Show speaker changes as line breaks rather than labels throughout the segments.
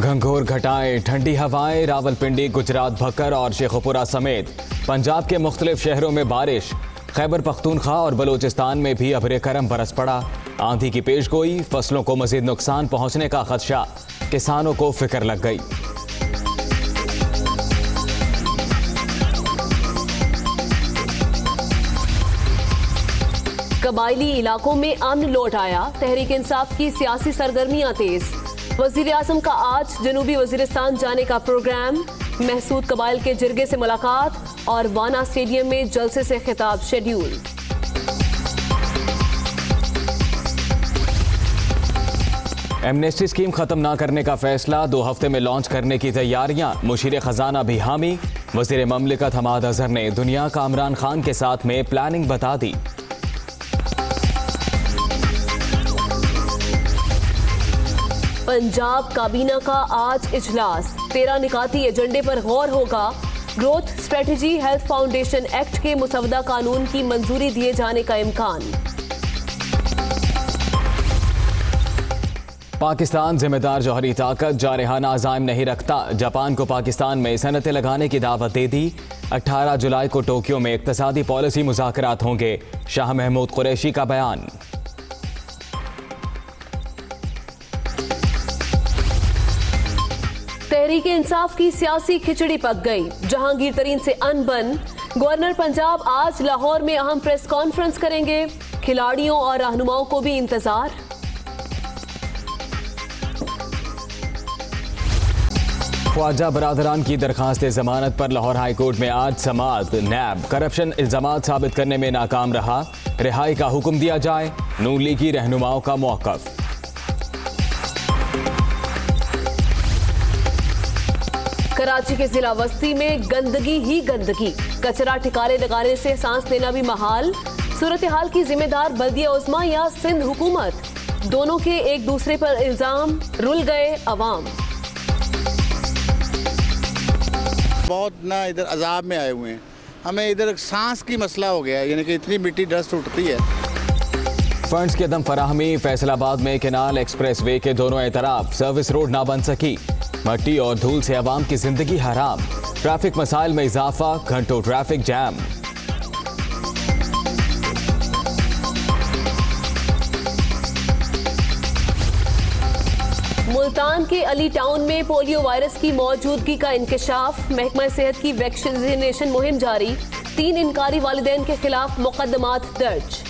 घंघोर घटाएं, ठंडी हवाएं, रावलपिंडी, गुजरात, भक्कर और शेखुपुरा समेत पंजाब के मुख्तलिफ शहरों में बारिश। खैबर पख्तूनख्वा और बलूचिस्तान में भी अबरे करम बरस पड़ा। आंधी की पेशगोई, फसलों को मजीद नुकसान पहुंचने का खदशा, किसानों को फिक्र लग गई।
कबायली इलाकों में अमन लौट आया, तहरीक इंसाफ की सियासी सरगर्मियां तेज। वजीर आजम का आज जनूबी वजीरिस्तान जाने का प्रोग्राम, महसूद कबाइल के जिरगे से मुलाकात और वाना स्टेडियम में जलसे से खिताब शेड्यूल।
एमनेस्टी स्कीम खत्म न करने का फैसला, 2 हफ्ते में लॉन्च करने की तैयारियां। मुशीर खजाना भी हामी। वजीर ममलिकत हमाद अजहर ने दुनिया का इमरान खान के साथ में प्लानिंग बता दी।
पंजाब काबीना का आज इजलास, 13 निकाती एजेंडे पर गौर होगा। Growth strategy, health foundation act के मुसवदा कानून की मंजूरी दिए जाने का इम्कान।
पाकिस्तान जिम्मेदार जौहरी ताकत, जारहाना अज़ाइम नहीं रखता। जापान को पाकिस्तान में सनतें लगाने की दावत दे दी। 18 जुलाई को टोक्यो में इक्तसादी पॉलिसी मुज़ाकरात होंगे। शाह महमूद कुरैशी का बयान।
तहरीक इंसाफ की सियासी खिचड़ी पक गई, जहांगीर तरीन से अनबन। गवर्नर पंजाब आज लाहौर में अहम प्रेस कॉन्फ्रेंस करेंगे। खिलाड़ियों और रहनुमाओं को भी इंतजार।
ख्वाजा बरादरान की दरखास्त जमानत पर लाहौर हाई कोर्ट में आज समाअत। नैब करप्शन इल्जामात साबित करने में नाकाम रहा, रिहाई का हुक्म दिया जाए। नून लीगी रहनुमाओं का मौक़िफ़।
कराची के जिला वस्ती में गंदगी ही गंदगी, कचरा ठिकाने लगाने से सांस लेना भी महाल। सूरत हाल की जिम्मेदार बल्दिया उस्मा या सिंध हुकूमत, दोनों के एक दूसरे पर इल्जाम, रुल गए अवाम।
बहुत ना इधर अजाब में आए हुए हैं, हमें इधर सांस की मसला हो गया है, यानी कि इतनी मिट्टी डस्ट उठती है।
फंड्स की अदम फराहमी, फैसलाबाद में केनाल एक्सप्रेस वे के दोनों एतराफ सर्विस रोड ना बन सकी। मट्टी और धूल से आवाम की जिंदगी हराम। ट्रैफिक मसाइल में इजाफा, घंटों ट्रैफिक जैम।
मुल्तान के अली टाउन में पोलियो वायरस की मौजूदगी का इंकशाफ, महकमा सेहत की वैक्सीनेशन मुहिम जारी। 3 इनकारी वालिदैन के खिलाफ मुकदमात दर्ज।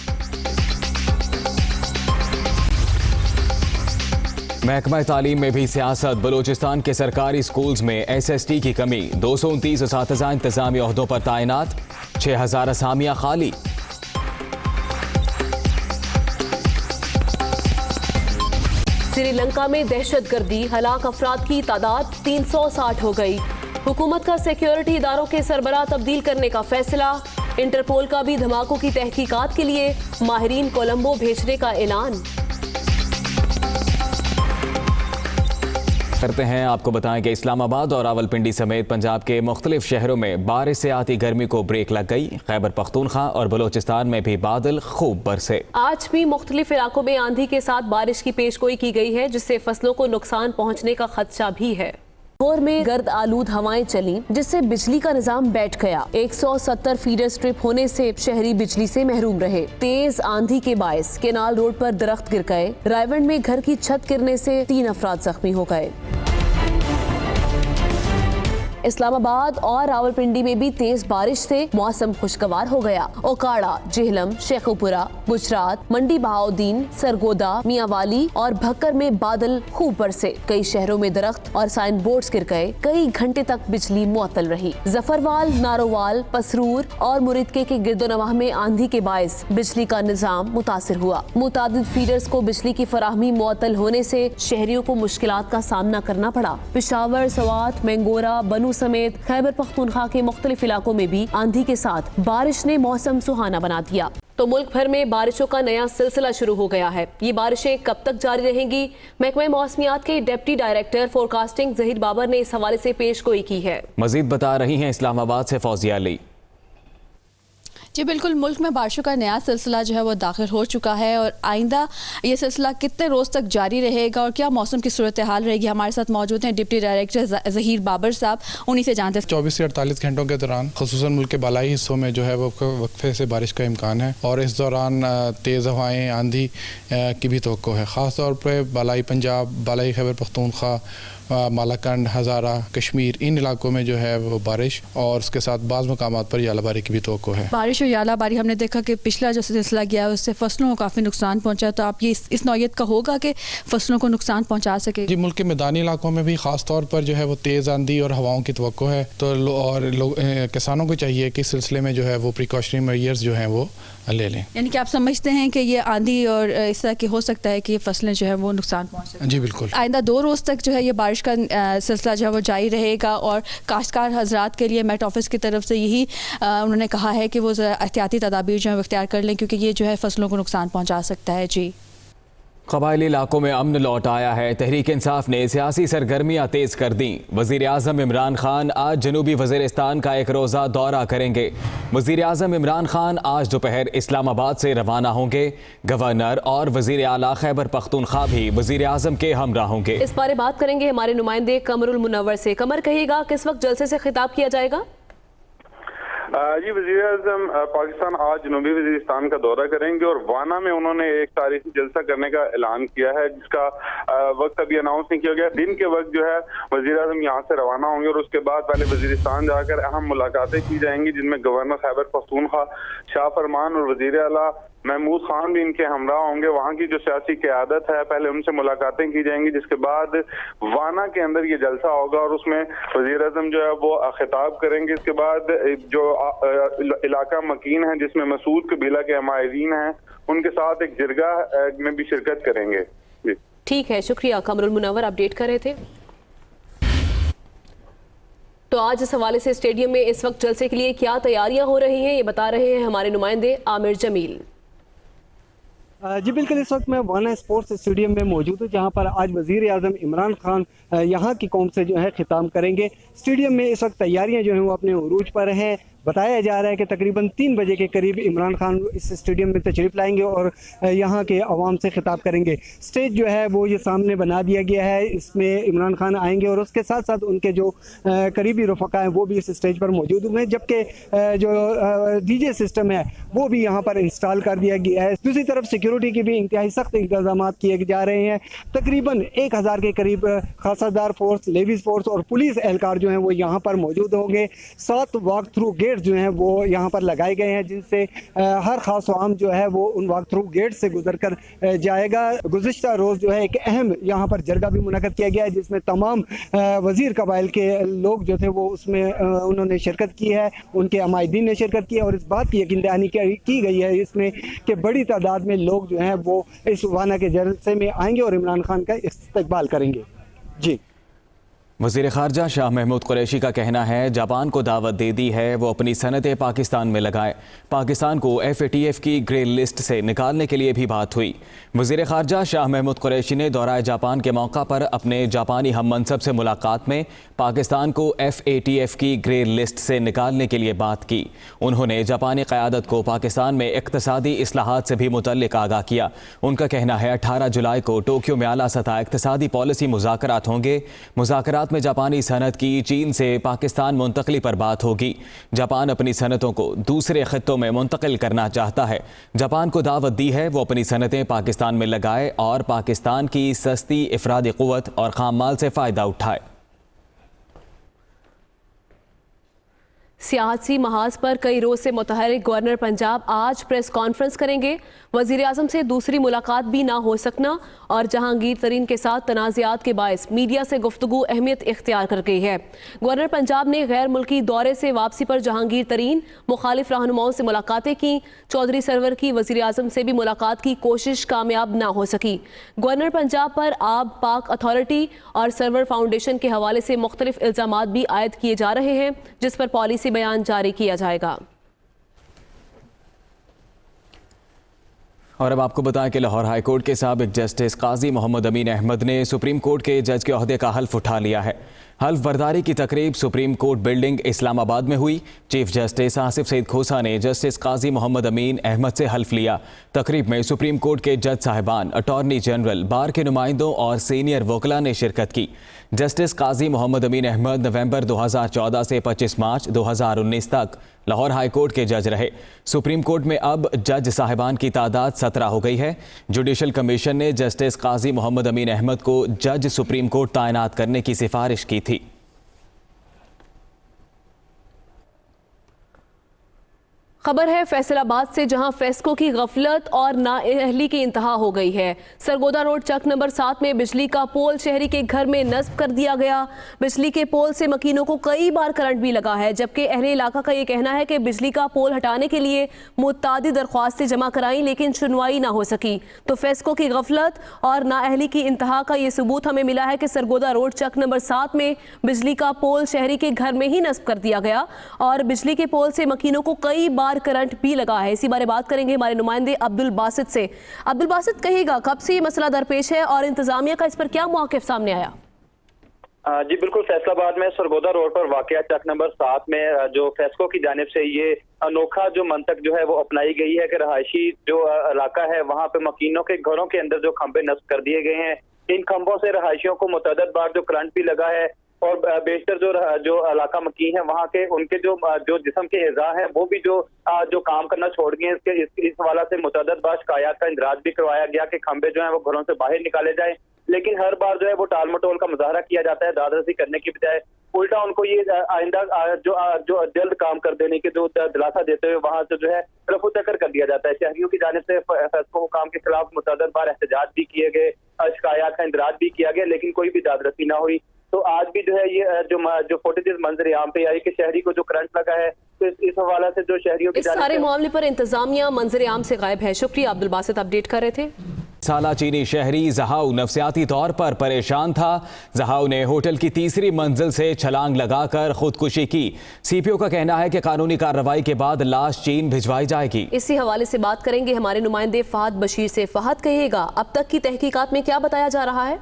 महकमा तालीम में भी सियासत, बलूचिस्तान के सरकारी स्कूल्स में SST की कमी। 229 असातिज़ा इंतजामी ओहदों पर तैनात, 6000 असामियां खाली।
श्रीलंका में दहशतगर्दी, हलाक अफराद की तादाद 360 हो गई। हुकूमत का सिक्योरिटी इदारों के सरबराह तब्दील करने का फैसला। इंटरपोल का भी धमाकों की तहकीकात के लिए माहिरीन कोलंबो भेजने का ऐलान।
करते हैं, आपको बताएं कि इस्लामाबाद और रावलपिंडी समेत पंजाब के मुख्तलिफ शहरों में बारिश से आती गर्मी को ब्रेक लग गई। खैबर पख्तूनख्वा और बलूचिस्तान में भी बादल खूब बरसे।
आज भी मुख्तलिफ इलाकों में आंधी के साथ बारिश की पेशगोई की गई है, जिससे फसलों को नुकसान पहुँचने का खदशा भी है। लाहौर में गर्द आलूद हवाएं चली, जिससे बिजली का निजाम बैठ गया। 170 फीडर स्ट्रिप होने से शहरी बिजली से महरूम रहे। तेज आंधी के बायस केनाल रोड पर दरख्त गिर गए। रायवंड में घर की छत गिरने से 3 अफराद जख्मी हो गए। इस्लामाबाद और रावलपिंडी में भी तेज बारिश से मौसम खुशगवार हो गया। ओकाड़ा, जेहलम, शेखुपुरा, गुजरात, मंडी बहाउद्दीन, सरगोदा, मियांवाली और भक्कर में बादल खूब बरसे। कई शहरों में दरख्त और साइन बोर्ड्स गिर गए। कई घंटे तक बिजली मुअत्तल रही। जफरवाल, नारोवाल, पसरूर और मुरिदके के गिरदोनवाह में आंधी के बायस बिजली का निजाम मुतासिर हुआ। मुतादिद फीडर्स को बिजली की फराहमी मुअत्तल होने से शहरियों को मुश्किलात का सामना करना पड़ा। पेशावर, सवात, मैंगोरा, बनू समेत खैबर पख्तूनख्वा के मुख्तलिफ इलाकों में भी आंधी के साथ बारिश ने मौसम सुहाना बना दिया। तो मुल्क भर में बारिशों का नया सिलसिला शुरू हो गया है। ये बारिशें कब तक जारी रहेंगी? महकमा मौसमियात के deputy director forecasting Zaheer Babar ने इस हवाले से पेशगोई की है।
मजीद बता रही हैं इस्लामाबाद से फौजिया अली।
जी बिल्कुल, मुल्क में बारिशों का नया सिलसिला जो है वो दाखिल हो चुका है और आइंदा ये सिलसिला कितने रोज़ तक जारी रहेगा और क्या मौसम की सूरत हाल रहेगी। हमारे साथ मौजूद हैं डिप्टी डायरेक्टर ज़हीर बाबर साहब, उन्हीं से जानते हैं।
24 से 48 घंटों के दौरान खुसूसन मुल्क के बालाई हिस्सों में जो है वो वक्फे से बारिश का इम्कान है और इस दौरान तेज़ हवाएँ आंधी की भी तवक्को है। ख़ास तौर पर बालाई पंजाब, बालाई खैबर पख्तूनख्वा, मालाकंड, हज़ारा, कश्मीर, इन इलाकों में जो है वो बारिश और उसके साथ बाज़ मकामात पर यालाबारी की भी तवक्को है।
बारिश और यालाबारी हमने देखा कि पिछला जो सिलसिला गया है उससे फसलों को काफ़ी नुकसान पहुंचा, तो आप ये इस नौयत का होगा कि फसलों को नुकसान पहुंचा सके?
जी, मुल्क के मैदानी इलाकों में भी ख़ास तौर पर जो है वो तेज़ आंधी और हवाओं की तवक्को है, तो किसानों को चाहिए कि इस सिलसिले में जो है वो प्रिकॉशनरी मेजर्स जो हैं वो ले लें।
यानी कि आप समझते हैं कि ये आंधी और इस तरह की हो सकता है कि ये फसलें जो है वो नुकसान पहुँच सकें?
जी बिल्कुल।
आइंदा 2 रोज़ तक जो है ये बारिश का सिलसिला जो है वो जारी रहेगा और काश्तकार हजरात के लिए मेट ऑफिस की तरफ से यही उन्होंने कहा है कि वो एहतियाती तदाबीर जो है इख्तियार कर लें क्योंकि ये जो है फसलों को नुकसान पहुँचा सकता है। जी,
कबायली इलाकों में अमन लौट आया है। तहरीक इंसाफ ने सियासी सरगर्मियां तेज कर दी। वज़ीर आज़म इमरान खान आज जनूबी वज़ीरिस्तान का एक रोज़ा दौरा करेंगे। वज़ीर आज़म इमरान खान आज दोपहर इस्लामाबाद से रवाना होंगे। गवर्नर और वज़ीर आला खैबर पख्तूनख्वा भी वज़ीर आज़म के हमरा होंगे।
इस बारे बात करेंगे हमारे नुमाइंदे कमरुल मुनव्वर से। कमर, कहिएगा किस वक्त जलसे से खिताब किया जाएगा?
जी, वज़ीर आज़म पाकिस्तान आज जनूबी वज़ीरिस्तान का दौरा करेंगे और वाना में उन्होंने एक तारीखी जलसा करने का ऐलान किया है जिसका वक्त अभी अनाउंस नहीं किया गया। दिन के वक्त जो है वज़ीर आज़म यहाँ से रवाना होंगे और उसके बाद पहले वज़ीरिस्तान जाकर अहम मुलाकातें की जाएंगी जिनमें गवर्नर खैबर पख्तूनख्वा शाह फरमान और वज़ीर आला महमूद खान भी इनके हमरा होंगे। वहाँ की जो सियासी क़यादत है पहले उनसे मुलाकातें की जाएंगी जिसके बाद वाना के अंदर ये जलसा होगा और उसमें वज़ीर आज़म जो है वो खिताब करेंगे। इसके बाद जो इलाका मकीन है जिसमें मसूद कबीला के हमायरीन हैं उनके साथ एक जिरगा में भी शिरकत करेंगे। जी
ठीक है, शुक्रिया कमरुल मुनव्वर, अपडेट कर रहे थे। तो आज इस हवाले से स्टेडियम में इस वक्त जलसे के लिए क्या तैयारियां हो रही हैं ये बता रहे हैं हमारे नुमाइंदे आमिर जमील।
जी बिल्कुल, इस वक्त मैं वाना स्पोर्ट्स स्टेडियम में मौजूद हूँ जहाँ पर आज वज़ीर आज़म इमरान खान यहाँ की कौम से जो है खिताब करेंगे। स्टेडियम में इस वक्त तैयारियाँ जो हैं वो अपने उरूज पर हैं। बताया जा रहा है कि तकरीबन 3 बजे के करीब इमरान खान इस स्टेडियम में तशरीफ़ लाएंगे और यहाँ के अवाम से खिताब करेंगे। स्टेज जो है वो ये सामने बना दिया गया है, इसमें इमरान खान आएंगे और उसके साथ साथ उनके जो करीबी रफ़क़ा हैं वो भी इस स्टेज पर मौजूद होंगे, जबकि जो डीजे सिस्टम है वो भी यहाँ पर इंस्टॉल कर दिया गया है। दूसरी तरफ सिक्योरिटी की भी इंतहाई सख्त इंतजाम किए जा रहे हैं। तकरीबन 1000 के करीब खासादार फोर्स, लेविस फोर्स और पुलिस एहलकार जो हैं वो यहाँ पर मौजूद होंगे। 7 वॉक थ्रू गेट जो हैं वो यहाँ पर लगाए गए हैं जिनसे हर खास आम जो है वो उन वॉक थ्रू गेट से गुजर कर जाएगा। गुज़िश्ता रोज़ जो है एक अहम यहाँ पर जरगा भी मुनक़द किया गया है जिसमें तमाम वज़ीर कबाइल के लोग जो थे वो उसमें उन्होंने शिरकत की है, उनके अमायदीन ने शिरकत की है और इस बात की यकीन दहानी की गई है इसमें कि बड़ी तादाद में लोग जो हैं वो इस वाना के जलसे में आएंगे और इमरान खान का इस्तकबाल करेंगे। जी,
वज़ीर ख़ारजा शाह महमूद कुरैशी का कहना है जापान को दावत दे दी है वो अपनी सनतें पाकिस्तान में लगाए। पाकिस्तान को FATF की ग्रे लिस्ट से निकालने के लिए भी बात हुई। वज़ीर ख़ारजा शाह महमूद कुरैशी ने दौरा जापान के मौका पर अपने जापानी हम मनसब से मुलाकात में पाकिस्तान को FATF की ग्रे लिस्ट से निकालने के लिए बात की। उन्होंने जापानी क़यादत को पाकिस्तान में इक़्तिसादी इस्लाहात से भी मुतल्लिक़ आगाह किया। उनका कहना है 18 जुलाई को टोक्यो में आला सतह इक़्तिसादी पॉलिसी मुज़ाकरात होंगे। मुज़ाकरात में जापानी सनत की चीन से पाकिस्तान मुंतकली पर बात होगी। जापान अपनी सनतों को दूसरे खित्तों में मुंतकिल करना चाहता है। जापान को दावत दी है वो अपनी सनतें पाकिस्तान में लगाए और पाकिस्तान की सस्ती इफरादी क़ुव्वत और खाम माल से फ़ायदा उठाए।
सियासी महाज पर कई रोज से मुतहरिक गवर्नर पंजाब आज प्रेस कॉन्फ्रेंस करेंगे। वज़ीर आज़म से दूसरी मुलाकात भी ना हो सकना और जहांगीर तरीन के साथ तनाज़ात के बायस मीडिया से गुफ्तगू अहमियत इख्तियार कर गई है। गवर्नर पंजाब ने गैर मुल्की दौरे से वापसी पर जहांगीर तरीन मुखालिफ रहनुमाओं से मुलाकातें की। चौधरी सरवर की वज़ीर आज़म से भी मुलाकात की कोशिश कामयाब ना हो सकी। गवर्नर पंजाब पर आब पाक अथॉरिटी और सरवर फाउंडेशन के हवाले से मुख्तलिफ इल्ज़ामात भी आयद किए जा रहे हैं जिस पर पॉलिसी बयान जारी किया जाएगा।
और अब आपको बताएं कि लाहौर हाई कोर्ट के साबिक जस्टिस काजी मोहम्मद अमीन अहमद ने सुप्रीम कोर्ट के जज के ओहदे का हल्फ उठा लिया है। हल्फ बर्दारी की तकरीब सुप्रीम कोर्ट बिल्डिंग इस्लामाबाद में हुई। चीफ जस्टिस आसिफ सईद खोसा ने जस्टिस काजी मोहम्मद अमीन अहमद से हल्फ लिया। तकरीब में सुप्रीम कोर्ट के जज साहिबान, अटॉर्नी जनरल, बार के नुमाइंदों और सीनियर वकला ने शिरकत की। जस्टिस काजी मोहम्मद अमीन अहमद नवंबर 2014 से 25 मार्च 2019 तक लाहौर हाई कोर्ट के जज रहे। सुप्रीम कोर्ट में अब जज साहिबान की तादाद 17 हो गई है। जुडिशल कमीशन ने जस्टिस काजी मोहम्मद अमीन अहमद को जज सुप्रीम कोर्ट तैनात करने की सिफारिश की थी।
खबर है फैसलाबाद से, जहां फेस्को की गफलत और नाअहली की इंतहा हो गई है। सरगोदा रोड चक नंबर 7 में बिजली का पोल शहरी के घर में नस्ब कर दिया गया। बिजली के पोल से मकीनों को कई बार करंट भी लगा है, जबकि अहले इलाका का ये कहना है कि बिजली का पोल हटाने के लिए मुतादी दरख्वास्तें जमा कराई लेकिन सुनवाई ना हो सकी। तो फेस्को की गफलत और नाअहली की इंतहा का ये सबूत हमें मिला है कि सरगोदा रोड चक नंबर 7 में बिजली का पोल शहरी के घर में ही नस्ब कर दिया गया और बिजली के पोल से मकीनों को कई बार करंट भी लगा है। इसी बारे बात करेंगे हमारे नुमाइंदे अब्दुल बासित से। अब्दुल बासित, कहिएगा कब से ये मसला दरपेश है और इंतजामिया का इस पर क्या मौक़िफ़ सामने आया?
जी बिल्कुल, फैसलाबाद में सरगोदा रोड पर वाक़या चक नंबर 7 में जो फेस्को की जानिब से ये अनोखा जो मंतक जो है वो अपनाई गई है कि रहायशी जो इलाका है वहाँ पे मकीनों के घरों के अंदर जो खंभे नस्ब कर दिए गए हैं। इन खंभों से रहायशियों को मुतअद्दिद बार जो करंट भी लगा है और बेशतर जो इलाका मकीन है वहाँ के उनके जो जिस्म के एज़ा हैं वो भी जो काम करना छोड़ गए। इस हवाला से मुतअद्दिद बार शिकायत का इंदराज भी करवाया गया कि खंभे जो है वो घरों से बाहर निकाले जाए, लेकिन हर बार जो है वो टाल मटोल का मुजाहरा किया जाता है। दादारसी करने की बजाय उल्टा उनको ये आइंदा जो जल्द काम कर देने के जो दिलासा देते हुए वहाँ से जो है रफू तकर कर दिया जाता है। शहरियों की जानिब से फेस्को काम के खिलाफ मुतअद्दिद बार एहतजाज भी किए गए, शिकायत का इंदराज भी किया गया, लेकिन कोई भी दादरसी ना हुई। तो आज भी जो है ये जो फुटेजेस मंजर आम पे आई कि शहरी को जो करंट लगा है, तो इस हवाला से जो शहरियों की
इस सारे मामले पर इंतजामिया मंजर आम से गायब है। शुक्रिया अब्दुल बासित, अपडेट कर रहे थे।
साला चीनी शहरी जहाऊ नफसियाती तौर पर परेशान था। जहाऊ ने होटल की तीसरी मंजिल से छलांग लगाकर खुदकुशी की। सीपीओ का कहना है कि कानूनी कार्रवाई के बाद लाश चीन भिजवाई जाएगी।
इसी हवाले से बात करेंगे हमारे नुमाइंदे फहद बशीर से। फहद, कहिएगा अब तक की तहकीकात में क्या बताया जा रहा है?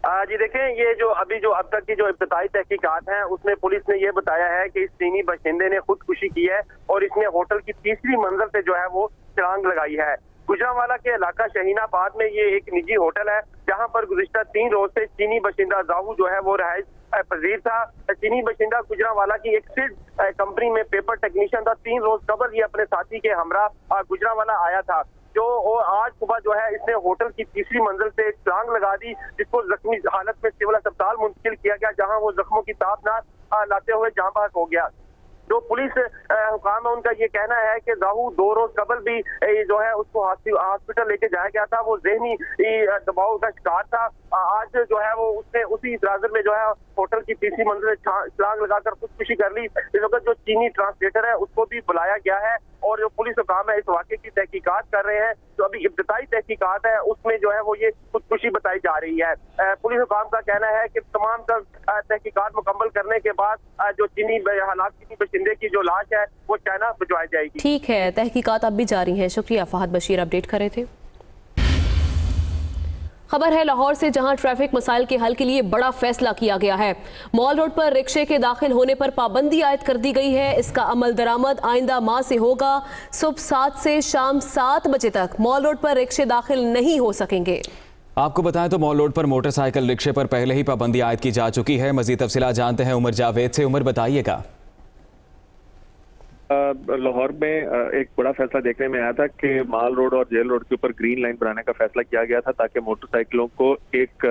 जी देखें, ये जो अब तक की जो इब्तिदाई तहकीकात हैं उसमें पुलिस ने ये बताया है कि इस चीनी बाशिंदे ने खुदकुशी की है और इसने होटल की तीसरी मंजिल से जो है वो छलांग लगाई है। गुजरांवाला के इलाका शहीनाबाद में ये एक निजी होटल है जहां पर गुज़िश्ता 3 रोज से चीनी बाशिंदा जाहू जो है वो रहायश पजीर था। चीनी बाशिंदा गुजरांवाला की एक सीड कंपनी में पेपर टेक्नीशियन था। 3 रोज कबल ये अपने साथी के हमरा गुजरांवाला आया था। जो आज सुबह जो है इसने होटल की तीसरी मंजिल से एक छलांग लगा दी, जिसको जख्मी हालत में सिविल अस्पताल मुंतकिल किया गया, जहां वो जख्मों की ताब ना लाते हुए जहां बहक हो गया। जो पुलिस हुकाम है उनका ये कहना है कि जाहू 2 रोज कबल भी जो है उसको हॉस्पिटल लेके जाया गया था। वो ज़हनी दबाव का शिकार था। आज जो है वो उसने उसी इतराज़ में जो है होटल की तीसरी मंजिल छलांग लगाकर खुदकुशी कर ली। इस वक्त जो चीनी ट्रांसलेटर है उसको भी बुलाया गया है और जो पुलिस हुकाम है इस वाक़े की तहकीकात कर रहे हैं। जो अभी इब्तिदाई तहकीकात है उसमें जो है वो ये खुदकुशी बताई जा रही है। पुलिस हुकाम का कहना है कि तमाम तहकीकात मुकम्मल करने के बाद जो चीनी बाशिंदे की जो लाश है वो चाइना भिजवाई जाएगी।
ठीक है, तहकीकात अब भी जारी है। शुक्रिया फहद बशीर, अपडेट कर रहे थे। खबर है लाहौर से, जहां ट्रैफिक मसाइल के हल के लिए बड़ा फैसला किया गया है। मॉल रोड पर रिक्शे के दाखिल होने पर पाबंदी आयद कर दी गई है। इसका अमल दरामद आइंदा माह से होगा। सुबह 7 से शाम 7 बजे तक मॉल रोड पर रिक्शे दाखिल नहीं हो सकेंगे।
आपको बताएं तो मॉल रोड पर मोटरसाइकिल रिक्शे पर पहले ही पाबंदी आयद की जा चुकी है। मजीद तफसीलात जानते हैं उमर जावेद से। उमर, बताइएगा।
लाहौर में एक बड़ा फैसला देखने में आया था कि माल रोड और जेल रोड के ऊपर ग्रीन लाइन बनाने का फैसला किया गया था ताकि मोटरसाइकिलों को एक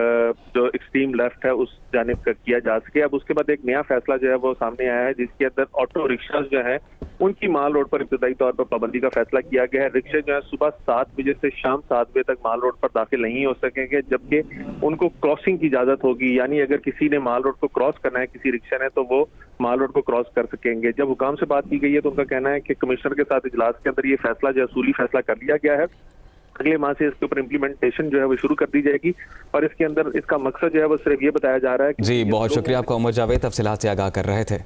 जो एक्सट्रीम लेफ्ट है उस जानिब किया जा सके। अब उसके बाद एक नया फैसला जो है वो सामने आया है जिसके अंदर ऑटो रिक्शा जो है उनकी माल रोड पर इब्तिदाई तौर पर पाबंदी का फैसला किया गया है। रिक्शे जो है सुबह 7 बजे से शाम 7 बजे तक माल रोड पर दाखिल नहीं हो सकेंगे, जबकि उनको क्रॉसिंग की इजाजत होगी। यानी अगर किसी ने माल रोड को क्रॉस करना है किसी रिक्शा ने तो वो माल रोड को क्रॉस कर सकेंगे। जब हुकाम से बात की गई है तो उनका कहना है कि कमिश्नर के साथ इजलास के अंदर ये फैसला जो असूली फैसला कर लिया गया है। अगले माह से इसके ऊपर इम्प्लीमेंटेशन जो है वो शुरू कर दी जाएगी और इसके अंदर इसका मकसद जो है वो सिर्फ ये बताया जा रहा है कि
जी, बहुत शुक्रिया आपका उमर जावेद, तफसीलात से आगाह कर रहे थे।